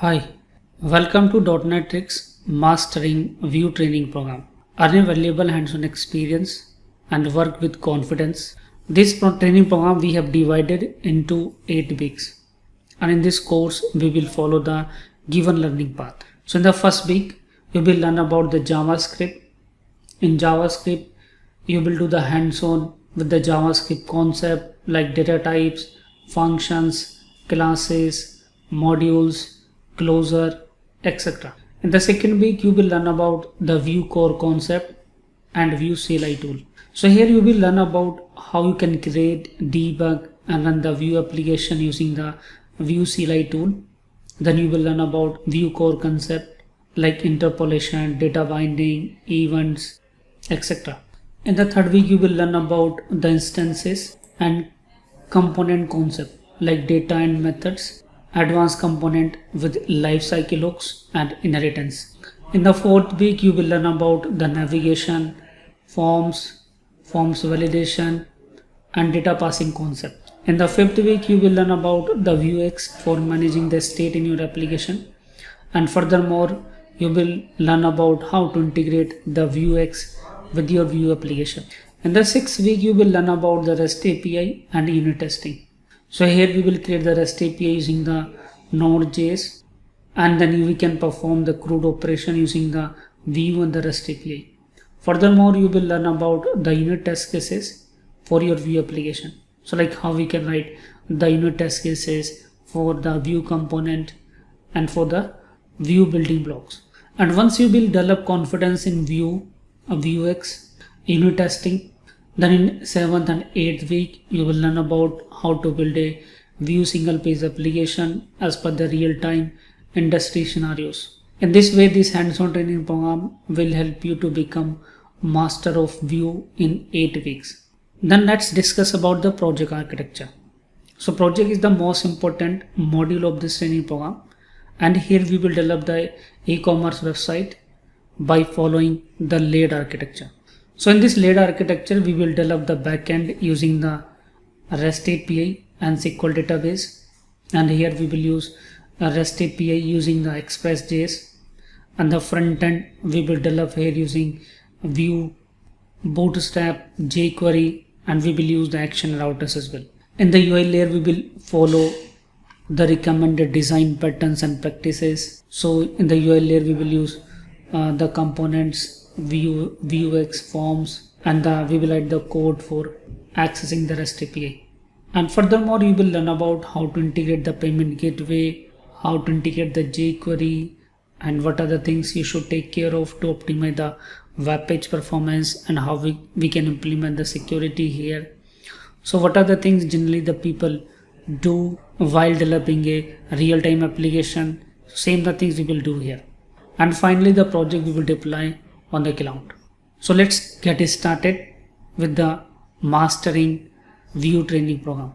Hi, welcome to .NET Tricks Mastering Vue training program. Earn a valuable hands-on experience and work with confidence. This training program we have divided into 8 weeks, and in this course we will follow the given learning path. So in the first week you will learn about the JavaScript. In JavaScript you will do the hands-on with the JavaScript concept like data types, functions, classes, modules, closure, etc. In the second week you will learn about the Vue core concept and Vue CLI tool. So here you will learn about how you can create, debug and run the Vue application using the Vue CLI tool. Then you will learn about Vue core concept like interpolation, data binding, events, etc. In the third week you will learn about the instances and component concept like data and methods, advanced component with lifecycle hooks and inheritance. In the fourth week you will learn about the navigation, forms validation and data passing concept. In the fifth week you will learn about the Vuex for managing the state in your application, and furthermore you will learn about how to integrate the Vuex with your Vue application. In the sixth week you will learn about the REST API and unit testing. So here we will create the REST API using the Node.js, and then we can perform the CRUD operation using the Vue and the REST API. Furthermore, you will learn about the unit test cases for your Vue application. So like how we can write the unit test cases for the Vue component and for the Vue building blocks. And once you will develop confidence in Vue, Vuex, unit testing, then in 7th and 8th week you will learn about how to build a Vue single page application as per the real-time industry scenarios. In this way, this hands-on training program will help you to become master of Vue in 8 weeks. Then let's discuss about the project architecture. So project is the most important module of this training program, and here we will develop the e-commerce website by following the layered architecture. So in this layered architecture, we will develop the backend using the REST API and SQL database. And here we will use a REST API using the Express.js. And the front end we will develop here using Vue, Bootstrap, jQuery, and we will use the action routers as well. In the UI layer, we will follow the recommended design patterns and practices. So in the UI layer, we will use the components, Vuex, forms, and we will write the code for accessing the REST API. And furthermore, you will learn about how to integrate the payment gateway, how to integrate the jQuery, and what are the things you should take care of to optimize the web page performance, and how we can implement the security here. So what are the things generally the people do while developing a real-time application? Same the things we will do here. And finally, the project we will deploy on the cloud. So let's get started with the mastering Vue training program.